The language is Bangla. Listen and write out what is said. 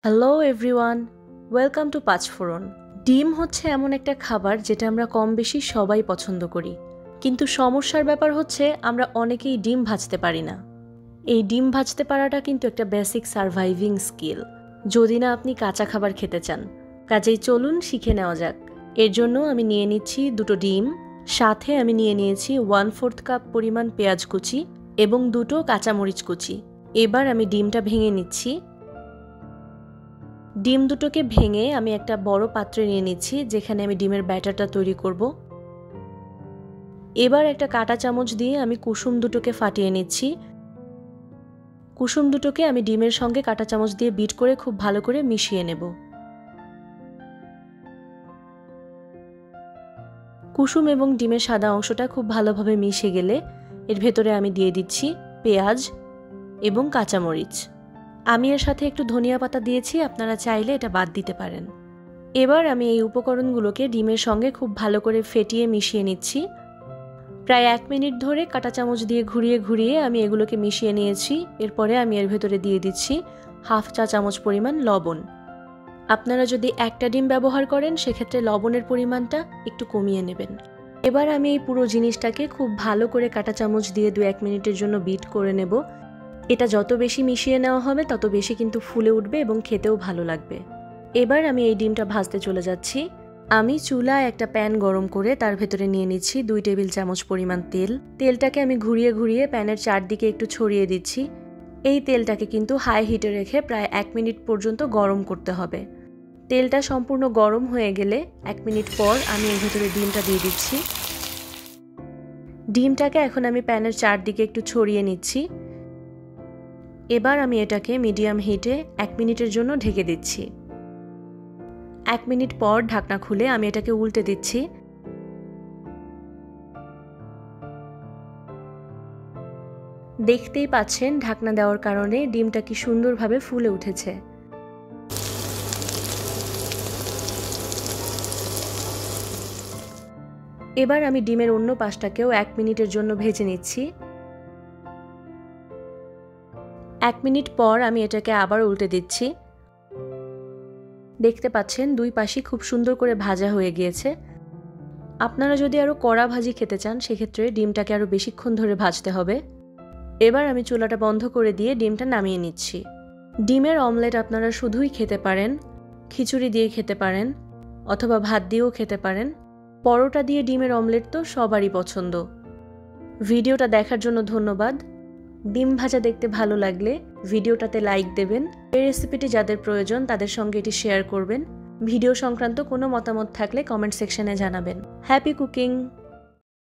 হ্যালো এভরিওয়ান, ওয়েলকাম টু পাঁচফোড়ন। ডিম হচ্ছে এমন একটা খাবার যেটা আমরা কম বেশি সবাই পছন্দ করি, কিন্তু সমস্যার ব্যাপার হচ্ছে আমরা অনেকেই ডিম ভাজতে পারি না। এই ডিম ভাজতে পারাটা কিন্তু একটা বেসিক সারভাইভিং স্কিল, যদি না আপনি কাঁচা খাবার খেতে চান। কাজেই চলুন শিখে নেওয়া যাক। এর জন্য আমি নিয়ে নিচ্ছি 2টো ডিম, সাথে আমি নিয়ে নিয়েছি 1/4 কাপ পরিমাণ পেঁয়াজ কুচি এবং 2টো কাঁচামরিচ কুচি। এবার আমি ডিমটা ভেঙে নিচ্ছি। ডিম দুটোকে ভেঙে আমি একটা বড় পাত্রে নিয়ে নিচ্ছি, যেখানে আমি ডিমের ব্যাটারটা তৈরি করব। এবার একটা কাঁটা চামচ দিয়ে আমি কুসুম দুটোকে ফাটিয়ে নিচ্ছি। কুসুম দুটোকে আমি ডিমের সঙ্গে কাঁটা চামচ দিয়ে বিট করে খুব ভালো করে মিশিয়ে নেব। কুসুম এবং ডিমের সাদা অংশটা খুব ভালোভাবে মিশে গেলে এর ভেতরে আমি দিয়ে দিচ্ছি পেঁয়াজ এবং কাঁচামরিচ। আমি এর সাথে একটু ধনিয়া পাতা দিয়েছি, আপনারা চাইলে এটা বাদ দিতে পারেন। এবার আমি এই উপকরণগুলোকে ডিমের সঙ্গে খুব ভালো করে ফেটিয়ে মিশিয়ে নিচ্ছি। প্রায় 1 মিনিট ধরে কাঁটা চামচ দিয়ে ঘুরিয়ে ঘুরিয়ে আমি এগুলোকে মিশিয়ে নিয়েছি। এরপরে আমি এর ভেতরে দিয়ে দিচ্ছি 1/2 চা চামচ পরিমাণ লবণ। আপনারা যদি একটা ডিম ব্যবহার করেন সেক্ষেত্রে লবণের পরিমাণটা একটু কমিয়ে নেবেন। এবার আমি এই পুরো জিনিসটাকে খুব ভালো করে কাঁটা চামচ দিয়ে 2-1 মিনিটের জন্য বিট করে নেব। এটা যত বেশি মিশিয়ে নেওয়া হবে তত বেশি কিন্তু ফুলে উঠবে এবং খেতেও ভালো লাগবে। এবার আমি এই ডিমটা ভাজতে চলে যাচ্ছি। আমি চুলায় একটা প্যান গরম করে তার ভেতরে নিয়ে নিচ্ছি 2 টেবিল চামচ পরিমাণ তেল। তেলটাকে আমি ঘুরিয়ে ঘুরিয়ে প্যানের চারদিকে একটু ছড়িয়ে দিচ্ছি। এই তেলটাকে কিন্তু হাই হিটে রেখে প্রায় 1 মিনিট পর্যন্ত গরম করতে হবে। তেলটা সম্পূর্ণ গরম হয়ে গেলে 1 মিনিট পর আমি এর ভেতরে ডিমটা দিয়ে দিচ্ছি। ডিমটাকে এখন আমি প্যানের চারদিকে একটু ছড়িয়ে নিচ্ছি। এবার আমি এটাকে মিডিয়াম হিটে 1 মিনিটের জন্য ঢেকে দিচ্ছি। 1 মিনিট পর ঢাকনা খুলে আমি এটাকে উল্টে দিচ্ছি। দেখতেই পাচ্ছেন ঢাকনা দেওয়ার কারণে ডিমটা কি সুন্দরভাবে ফুলে উঠেছে। এবার আমি ডিমের অন্য পাশটাকেও 1 মিনিটের জন্য ভেজে নিচ্ছি। 1 মিনিট পর আমি এটাকে আবার উল্টে দিচ্ছি। দেখতে পাচ্ছেন দুই পাশই খুব সুন্দর করে ভাজা হয়ে গিয়েছে। আপনারা যদি আরও কড়া ভাজি খেতে চান সেক্ষেত্রে ডিমটাকে আরও বেশিক্ষণ ধরে ভাজতে হবে। এবার আমি চুলাটা বন্ধ করে দিয়ে ডিমটা নামিয়ে নিচ্ছি। ডিমের অমলেট আপনারা শুধুই খেতে পারেন, খিচুড়ি দিয়ে খেতে পারেন, অথবা ভাত দিয়েও খেতে পারেন। পরোটা দিয়ে ডিমের অমলেট তো সবারই পছন্দ। ভিডিওটা দেখার জন্য ধন্যবাদ। ডিম ভাজা দেখতে ভালো লাগলে ভিডিওটাতে লাইক দেবেন। এই রেসিপিটি যাদের প্রয়োজন তাদের সঙ্গে এটি শেয়ার করবেন। ভিডিও সংক্রান্ত কোনো মতামত থাকলে কমেন্ট সেকশনে জানাবেন। Happy cooking!